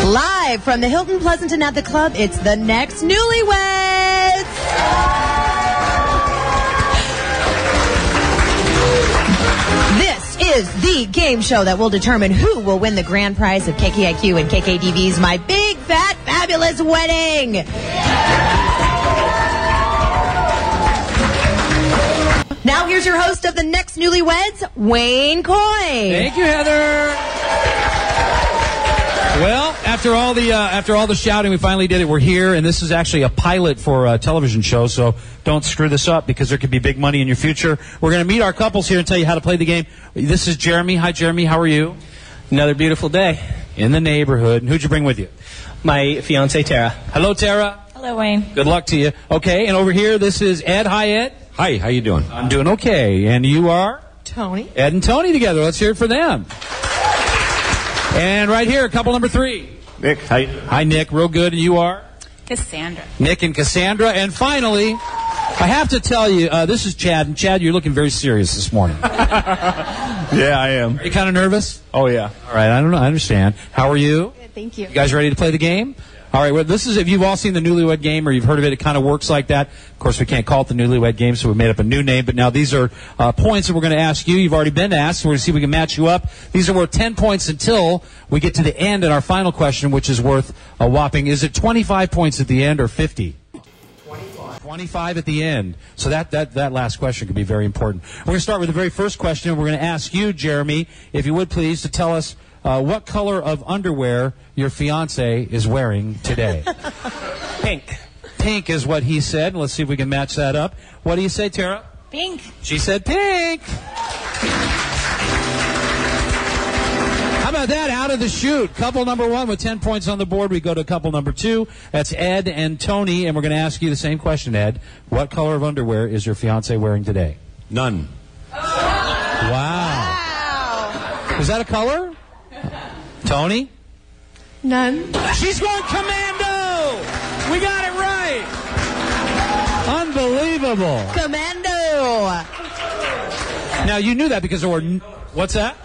Live from the Hilton Pleasanton at the Club, it's the next Newlyweds. This is the game show that will determine who will win the grand prize of KKIQ and KKDV's My Big Fat Fabulous Wedding. Now here's your host of the next Newlyweds, Wayne Coy. Thank you, Heather. Well, after all the shouting, we finally did it. We're here, and this is actually a pilot for a television show, so don't screw this up because there could be big money in your future. We're going to meet our couples here and tell you how to play the game. This is Jeremy. Hi, Jeremy. How are you? Another beautiful day. In the neighborhood. And who'd you bring with you? My fiancée, Tara. Hello, Tara. Hello, Wayne. Good luck to you. Okay, and over here, this is Ed. Hi, Ed. Hi, how you doing? I'm doing okay. And you are? Tony. Ed and Tony together. Let's hear it for them. And right here, couple number 3. Nick, hi. Hi, Nick. Real good. And you are? Cassandra. Nick and Cassandra. And finally, I have to tell you, this is Chad. And Chad, you're looking very serious this morning. Yeah, I am. Are you kind of nervous? Oh, yeah. All right, I don't know. I understand. How are you? Good, thank you. You guys ready to play the game? All right, well, this is, if you've all seen the Newlywed Game or you've heard of it, it kind of works like that. Of course, we can't call it the Newlywed Game, so we made up a new name. But now these are points that we're going to ask you. You've already been asked, so we're going to see if we can match you up. These are worth 10 points until we get to the end and our final question, which is worth a whopping, is it 25 points at the end or 50? 25 at the end. So that last question could be very important. We're going to start with the very first question. We're going to ask you, Jeremy, if you would please, to tell us what color of underwear your fiancé is wearing today. Pink. Pink is what he said. Let's see if we can match that up. What do you say, Tara? Pink. She said pink. How about that? Out of the chute. Couple number 1 with 10 points on the board. We go to couple number 2. That's Ed and Tony. And we're going to ask you the same question, Ed. What color of underwear is your fiancé wearing today? None. Wow. Is that a color? Tony? None. She's going commando! We got it right! Unbelievable. Commando. Now, you knew that because there were... What's that?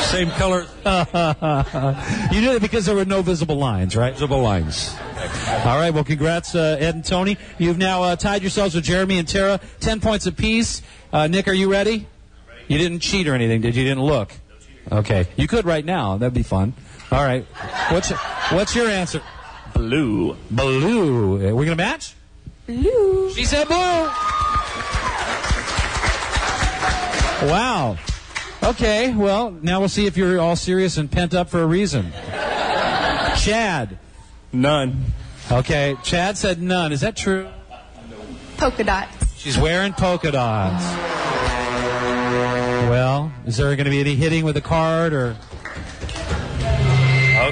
Same color. You knew that because there were no visible lines, right? Visible lines. All right, well, congrats, Ed and Tony. You've now tied yourselves with Jeremy and Tara, 10 points apiece. Nick, are you ready? You didn't cheat or anything, did you? You didn't look? Okay. You could right now. That'd be fun. All right. What's your answer? Blue. Blue. We're going to match? Blue. She said blue. Wow. Okay, well, now we'll see if you're all serious and pent up for a reason. Chad. None. Okay, Chad said none. Is that true? Polka dots. She's wearing polka dots. Well, is there going to be any hitting with a card or...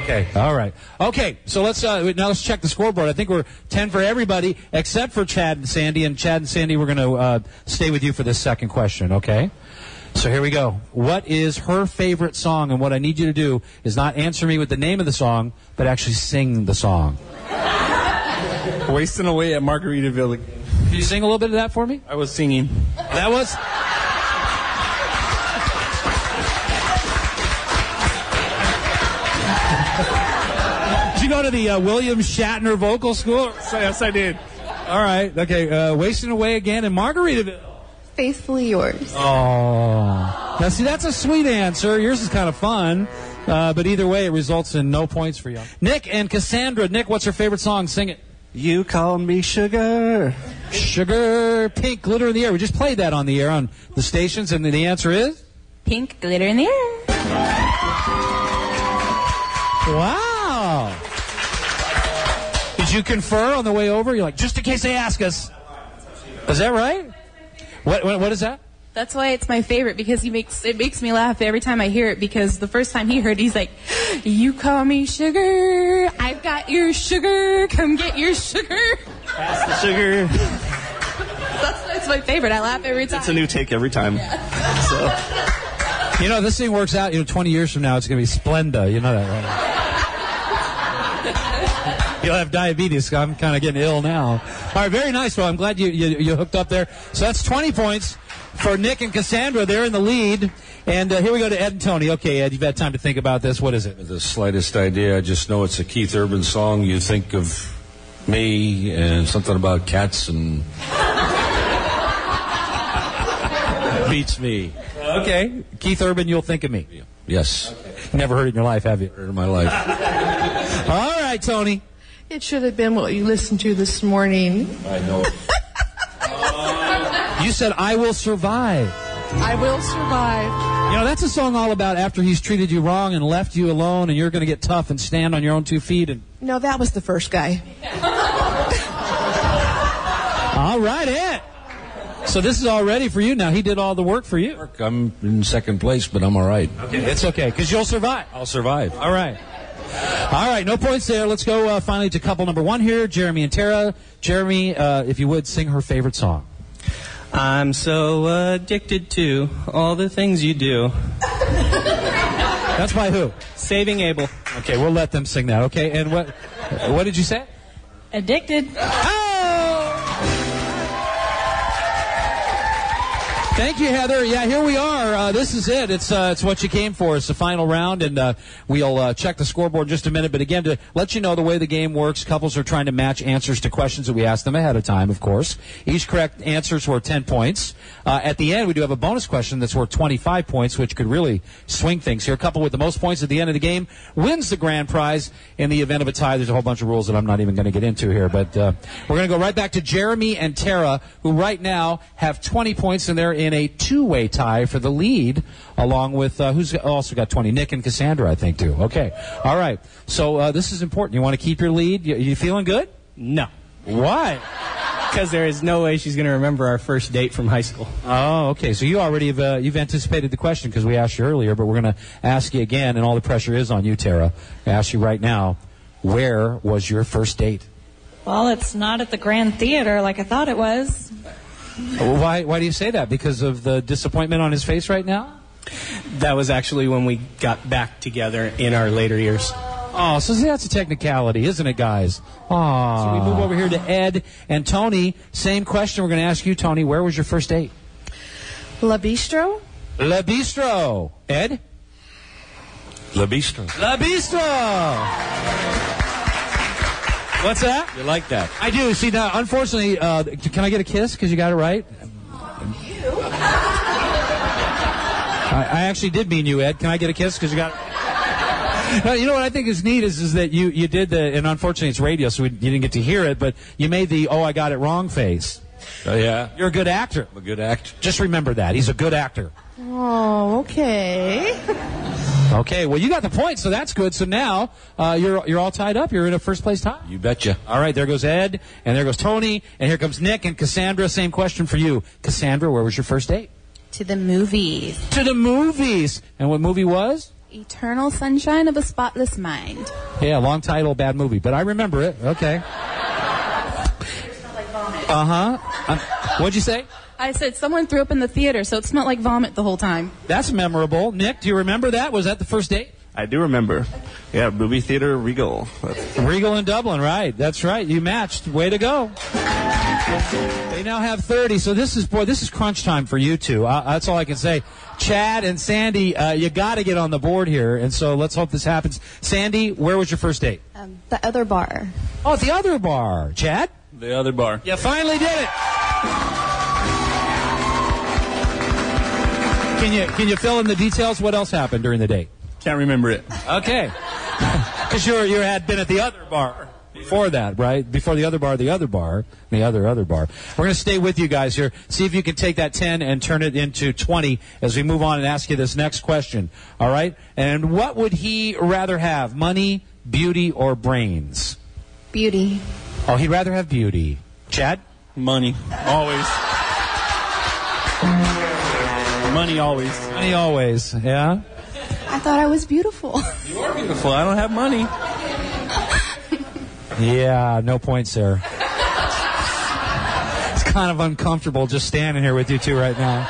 Okay, all right. Okay, so let's check the scoreboard. I think we're 10 for everybody except for Chad and Sandy. And Chad and Sandy, we're going to stay with you for this second question, okay? So here we go. What is her favorite song? And what I need you to do is not answer me with the name of the song, but actually sing the song. Wasting away at Margaritaville. Can you sing a little bit of that for me? I was singing. That was... Did you go to the William Shatner vocal school? Yes, I did. All right. Okay. Wasting away again in Margaritaville. Faithfully yours. Oh. Now, see, that's a sweet answer. Yours is kind of fun. But either way, it results in no points for you. Nick and Cassandra. Nick, what's your favorite song? Sing it. You call me sugar. Sugar, pink, glitter in the air. We just played that on the air on the stations, and the answer is? Pink, glitter in the air. Wow. Did you confer on the way over? You're like, just in case they ask us. Is that right? What is that? That's why it's my favorite, because it makes me laugh every time I hear it, because the first time he heard it, he's like, you call me sugar, I've got your sugar, come get your sugar. Pass the sugar. That's my favorite. I laugh every time. It's a new take every time. Yeah. So. You know, this thing works out, 20 years from now, it's going to be Splenda. You know that, right? You'll have diabetes. I'm kind of getting ill now. All right, very nice. Well, I'm glad you hooked up there. So that's 20 points. for Nick and Cassandra. They're in the lead. And here we go to Ed and Tony. Okay, Ed, you've had time to think about this. What is it? The slightest idea. I just know it's a Keith Urban song. You think of me and something about cats and beats me. Okay. Keith Urban, you'll think of me. Yes. Never heard it in your life, have you? Heard in my life. All right, Tony. It should have been what you listened to this morning. I know. You said, I will survive. I will survive. You know, that's a song all about after he's treated you wrong and left you alone and you're going to get tough and stand on your own 2 feet. And No, that was the first guy. all right, Ed. So this is all ready for you now. He did all the work for you. I'm in second place, but I'm all right. Okay, it's okay, because you'll survive. I'll survive. All right. All right, no points there. Let's go finally to couple number 1 here, Jeremy and Tara. Jeremy, if you would, sing her favorite song. I'm so addicted to all the things you do. That's by who? Saving Abel. Okay, we'll let them sing that, okay? And what did you say? Addicted. Oh! Thank you, Heather. Yeah, here we are. This is it. It's what you came for. It's the final round, and we'll check the scoreboard in just a minute. But again, to let you know the way the game works, couples are trying to match answers to questions that we ask them ahead of time, of course. Each correct answer is worth 10 points. At the end, we do have a bonus question that's worth 25 points, which could really swing things here. A couple with the most points at the end of the game wins the grand prize. In the event of a tie, there's a whole bunch of rules that I'm not even going to get into here. But we're going to go right back to Jeremy and Tara, who right now have 20 points, and they're in a two-way tie for the lead, along with who's also got 20? Nick and Cassandra, I think, too. Okay. All right. So this is important. You want to keep your lead? You feeling good? No. Why? Because there is no way she's going to remember our first date from high school. Oh, okay. So you already have, you've anticipated the question because we asked you earlier, but we're going to ask you again, and all the pressure is on you, Tara. I ask you right now, where was your first date? Well, it's not at the Grand Theater like I thought it was. Why do you say that? Because of the disappointment on his face right now? That was actually when we got back together in our later years. Oh, so see, that's a technicality, isn't it, guys? Oh. So we move over here to Ed and Tony. Same question we're going to ask you, Tony. Where was your first date? La Bistro? La Bistro. Ed? La Bistro. La Bistro. What's that? You like that? I do. See, now, unfortunately, can I get a kiss because you got it right? I actually did mean you, Ed. Can I get a kiss because you got it? No, you know what I think is neat is that you did the, and unfortunately it's radio, so you didn't get to hear it, but you made the, oh, I got it wrong face. Oh, yeah? You're a good actor. I'm a good actor. Just remember that. He's a good actor. Oh, okay. Okay, well, you got the point, so that's good. So now you're all tied up. You're in a first-place tie. You betcha. All right, there goes Ed, and there goes Tony, and here comes Nick and Cassandra. Same question for you. Cassandra, where was your first date? To the movies. To the movies. And what movie was? Eternal Sunshine of a Spotless Mind. Yeah, long title, bad movie, but I remember it. Okay. What'd you say? I said someone threw up in the theater, so it smelled like vomit the whole time. That's memorable. Nick, do you remember that? Was that the first date? I do remember. Yeah, movie theater Regal. Regal in Dublin, right. That's right. You matched. Way to go. They now have 30, so this is crunch time for you two. That's all I can say. Chad and Sandy, you got to get on the board here, and so let's hope this happens. Sandy, where was your first date? The other bar. Oh, at the other bar. Chad? The other bar. You finally did it. Can you fill in the details? What else happened during the date? Can't remember it. Okay. Because you had been at the other bar before that, right? Before the other bar, the other bar. We're going to stay with you guys here. See if you can take that 10 and turn it into 20 as we move on and ask you this next question. All right? And what would he rather have? Money, beauty, or brains? Beauty. Oh, he'd rather have beauty. Chad? Money. Always. Money always. Money always, yeah? I thought I was beautiful. You are beautiful. I don't have money. Yeah, no points there. It's kind of uncomfortable just standing here with you two right now.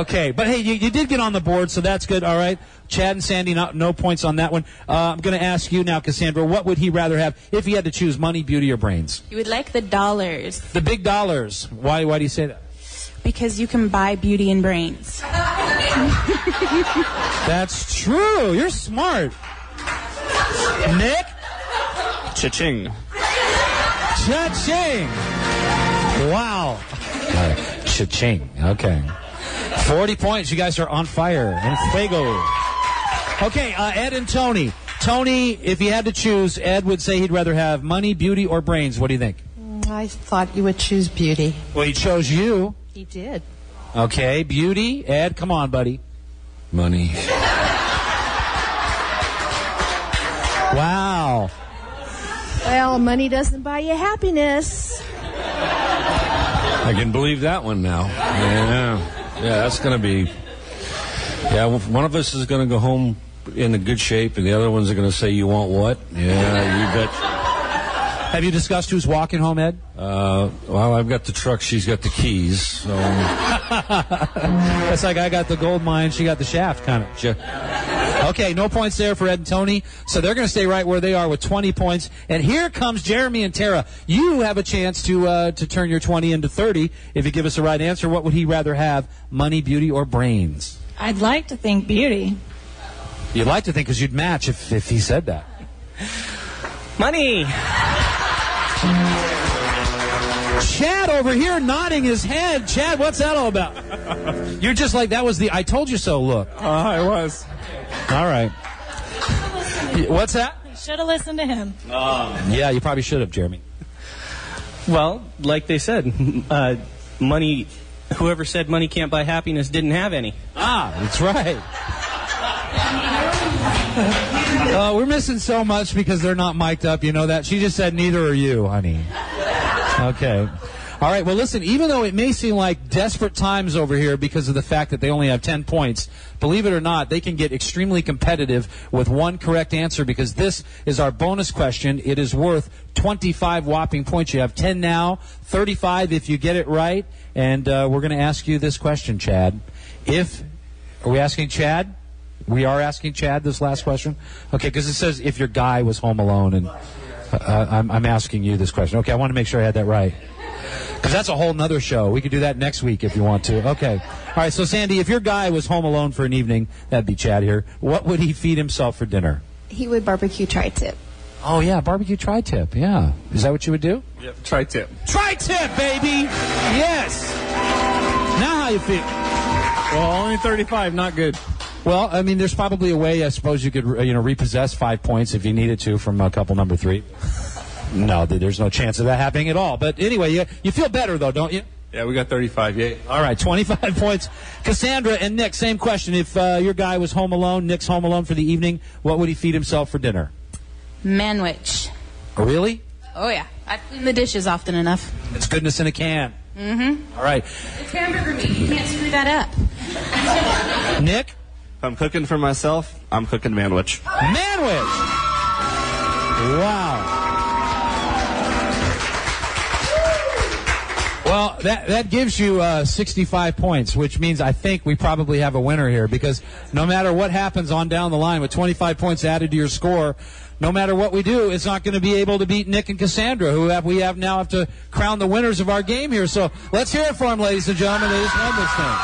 Okay, but hey, you did get on the board, so that's good. All right, Chad and Sandy, no points on that one. I'm going to ask you now, Cassandra, what would he rather have if he had to choose money, beauty, or brains? You would like the dollars. The big dollars. Why do you say that? Because you can buy beauty and brains. That's true. You're smart. Nick? Cha-ching. Cha-ching. Wow. Cha-ching. Okay. 40 points. You guys are on fire. And Fago. Okay, Ed and Tony. Tony, if he had to choose, Ed would say he'd rather have money, beauty, or brains. What do you think? I thought you would choose beauty. Well, he chose you. He did. Okay, beauty. Ed, come on, buddy. Money. Wow. Well, money doesn't buy you happiness. I can believe that one now. Yeah, that's going to be... Yeah, one of us is going to go home in a good shape, and the other ones are going to say, you want what? Yeah, you bet. Have you discussed who's walking home, Ed? Well, I've got the truck, she's got the keys, so... That's like I got the gold mine, she got the shaft, kind of. Okay, no points there for Ed and Tony, so they're going to stay right where they are with 20 points. And here comes Jeremy and Tara. You have a chance to turn your 20 into 30 if you give us the right answer. What would he rather have, money, beauty, or brains? I'd like to think beauty. You'd like to think because you'd match if he said that. Money. Chad over here nodding his head. Chad, what's that all about? You're just like, that was the I told you so look. I was. All right. What's that? You should have listened to him. Yeah, you probably should have, Jeremy. Well, like they said, money. Whoever said money can't buy happiness didn't have any. That's right. We're missing so much because they're not mic'd up. You know that? She just said neither are you, honey. Okay. All right, well, listen, even though it may seem like desperate times over here because of the fact that they only have 10 points, believe it or not, they can get extremely competitive with one correct answer because this is our bonus question. It is worth 25 whopping points. You have 10 now, 35 if you get it right, and we're going to ask you this question, Chad. Are we asking Chad? We are asking Chad this last question? Okay, because it says if your guy was home alone, and I'm asking you this question. Okay, I want to make sure I had that right. Because that's a whole nother show. We could do that next week if you want to. Okay. All right, so Sandy, if your guy was home alone for an evening, that'd be Chad here, what would he feed himself for dinner? He would barbecue tri-tip. Oh, yeah, barbecue tri-tip, yeah. Is that what you would do? Yep, tri-tip. Tri-tip, baby! Yes! Now how you feel? Well, only 35, not good. Well, I mean, there's probably a way, I suppose, you could repossess 5 points if you needed to from couple number 3. No, there's no chance of that happening at all. But anyway, you feel better, though, don't you? Yeah, we got 35, yeah. All right, 25 points. Cassandra and Nick, same question. If your guy was home alone, Nick's home alone for the evening, what would he feed himself for dinner? Manwich. Oh, really? Oh, yeah. I clean the dishes often enough. It's goodness in a can. Mm-hmm. All right. It's hamburger meat. You can't screw that up. Nick? If I'm cooking for myself, I'm cooking manwich. Manwich! Wow. Well, that gives you 65 points, which means I think we probably have a winner here because no matter what happens on down the line with 25 points added to your score, no matter what we do, it's not going to be able to beat Nick and Cassandra, who we now have to crown the winners of our game here. So let's hear it for them, ladies and gentlemen. They just won this thing.